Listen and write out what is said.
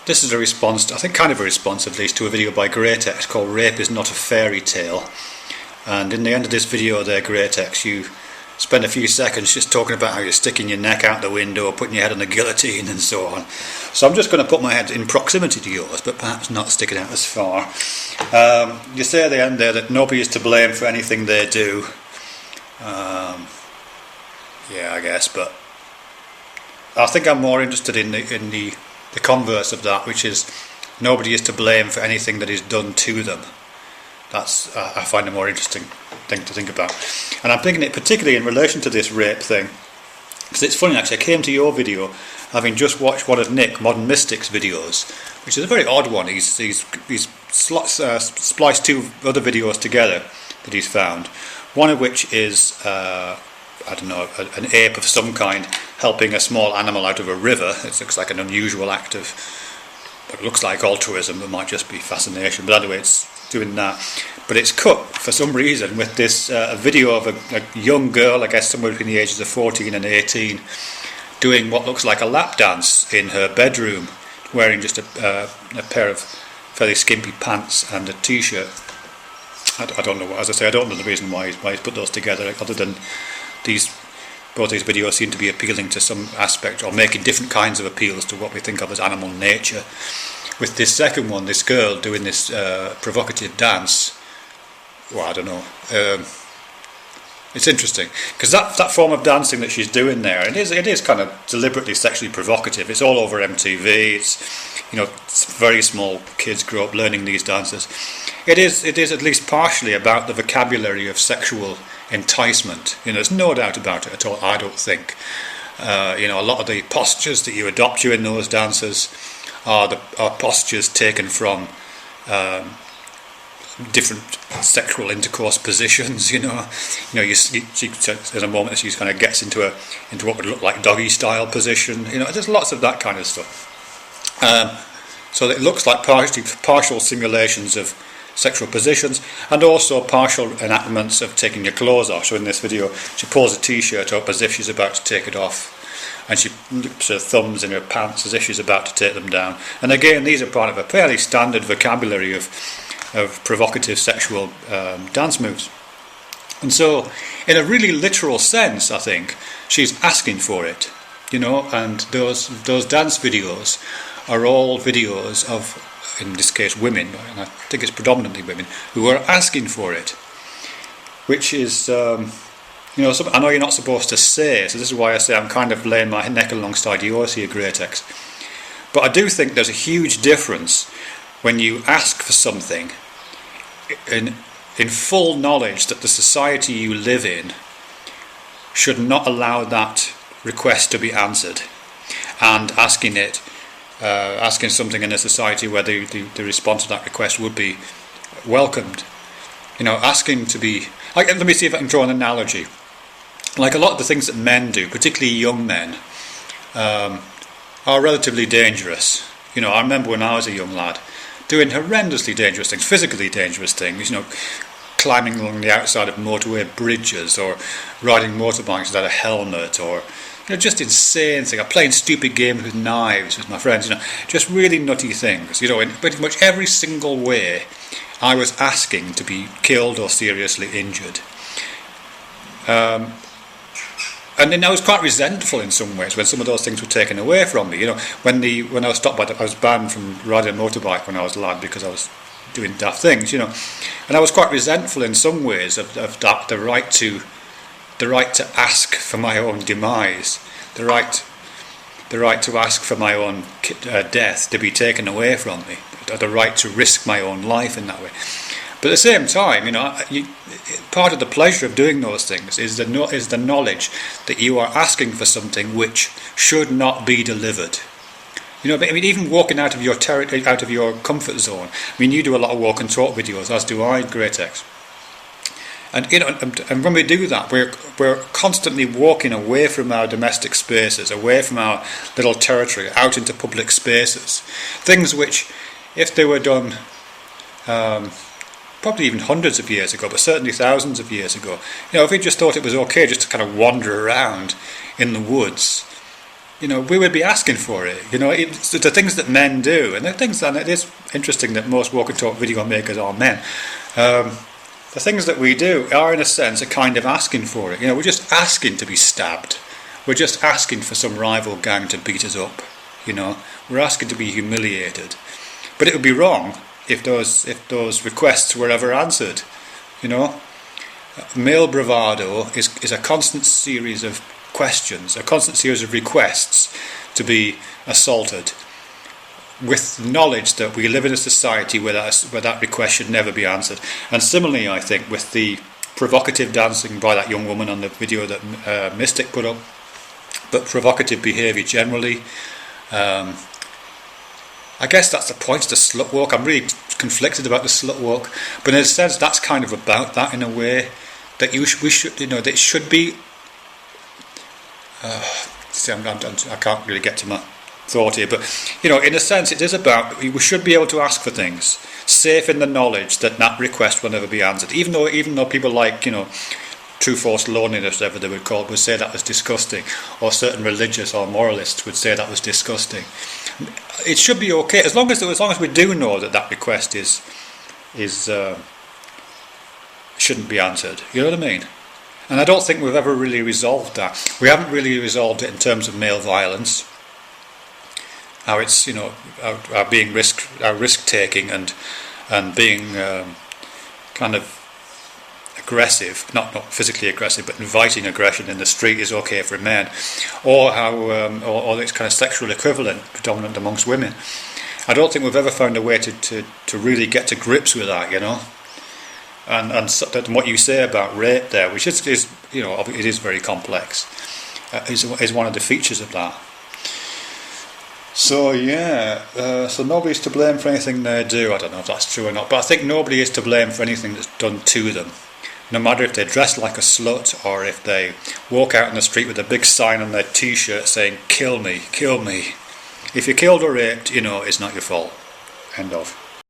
This is a response, I think kind of a response at least, to a video by Greatex called Rape is Not a Fairy Tale. And in the end of this video there, Greatex, you spend a few seconds just talking about how you're sticking your neck out the window, putting your head on the guillotine and so on. So I'm just going to put my head in proximity to yours, but perhaps not stick it out as far. You say at the end there that nobody is to blame for anything they do. Yeah, I guess, but I think I'm more interested in the converse of that, which is nobody is to blame for anything that is done to them. That's I find a more interesting thing to think about, and I'm thinking it particularly in relation to this rape thing, because it's funny actually. I came to your video having just watched one of Nick Modern Mystics videos, which is a very odd one. He's spliced two other videos together that he's found. One of which is I don't know, an ape of some kind helping a small animal out of a river. It looks like an unusual act of, it looks like altruism, but might just be fascination. But anyway, it's doing that. But it's cut for some reason with this video of a young girl, I guess somewhere between the ages of 14 and 18, doing what looks like a lap dance in her bedroom, wearing just a pair of fairly skimpy pants and a t-shirt. I don't know, as I say, I don't know the reason why he's put those together, other than both these videos seem to be appealing to some aspect, or making different kinds of appeals to what we think of as animal nature. With this second one, this girl doing this provocative dance, well, I don't know, it's interesting, because that form of dancing that she's doing there, it is kind of deliberately sexually provocative. It's all over MTV. It's very small kids grow up learning these dances. It is at least partially about the vocabulary of sexual enticement. There's no doubt about it at all, I don't think. A lot of the postures that you adopt during those dances are postures taken from different sexual intercourse positions. There's a moment that she kind of gets into what would look like doggy style position. There's lots of that kind of stuff. So it looks like partial simulations of sexual positions, and also partial enactments of taking your clothes off. So in this video, she pulls a t-shirt up as if she's about to take it off, and she loops her thumbs in her pants as if she's about to take them down. And again, these are part of a fairly standard vocabulary of provocative sexual dance moves. And so, in a really literal sense, I think she's asking for it. And those dance videos are all videos of, in this case, women, and I think it's predominantly women, who are asking for it, which is, I know you're not supposed to say, so this is why I say I'm kind of laying my neck alongside yours here, Greatex. But I do think there's a huge difference when you ask for something in full knowledge that the society you live in should not allow that request to be answered, and asking something in a society where the response to that request would be welcomed. Asking to be, let me see if I can draw an analogy. Like a lot of the things that men do, particularly young men, are relatively dangerous. I remember when I was a young lad doing horrendously dangerous things, physically dangerous things, climbing along the outside of motorway bridges, or riding motorbikes without a helmet, or just insane things. Playing stupid games with knives with my friends, just really nutty things. In pretty much every single way, I was asking to be killed or seriously injured. And then I was quite resentful in some ways when some of those things were taken away from me. When I was stopped I was banned from riding a motorbike when I was a lad because I was doing daft things. And I was quite resentful in some ways of that, the right to ask for my own demise, the right to ask for my own death to be taken away from me, the right to risk my own life in that way. But at the same time, part of the pleasure of doing those things is the knowledge that you are asking for something which should not be delivered. Even walking out of your out of your comfort zone. You do a lot of walk and talk videos, as do I, Greatex. And when we do that, we're constantly walking away from our domestic spaces, away from our little territory, out into public spaces. Things which, if they were done probably even hundreds of years ago, but certainly thousands of years ago, if we just thought it was okay just to kind of wander around in the woods, we would be asking for it. It's the things that men do, and the things that it is interesting that most walk and talk video makers are men. The things that we do are, in a sense, a kind of asking for it. We're just asking to be stabbed. We're just asking for some rival gang to beat us up. We're asking to be humiliated. But it would be wrong if those requests were ever answered. Male bravado is a constant series of questions, a constant series of requests to be assaulted, with knowledge that we live in a society where that request should never be answered. And similarly, I think, with the provocative dancing by that young woman on the video that Mystic put up, but provocative behaviour generally, I guess that's the point, the slut walk. I'm really conflicted about the slut walk, but in a sense that's kind of about that, in a way, that we should, that it should be, I can't really get to my thought here, but in a sense it is about, we should be able to ask for things, safe in the knowledge that request will never be answered, even though people like, true forced loneliness, whatever they would call it, would say that was disgusting, or certain religious or moralists would say that was disgusting. It should be okay as long as we do know that request is shouldn't be answered. You know what I mean? And I don't think we've ever really resolved that. We haven't really resolved it in terms of male violence. How it's our being risk taking and being kind of aggressive, not physically aggressive, but inviting aggression in the street is okay for men, or how or its kind of sexual equivalent predominant amongst women. I don't think we've ever found a way to really get to grips with that, and what you say about rape there, which is it is very complex, is one of the features of that. So so nobody's to blame for anything they do. I don't know if that's true or not, but I think nobody is to blame for anything that's done to them. No matter if they dress like a slut or if they walk out in the street with a big sign on their t-shirt saying, "Kill me, kill me." If you're killed or raped, it's not your fault. End of.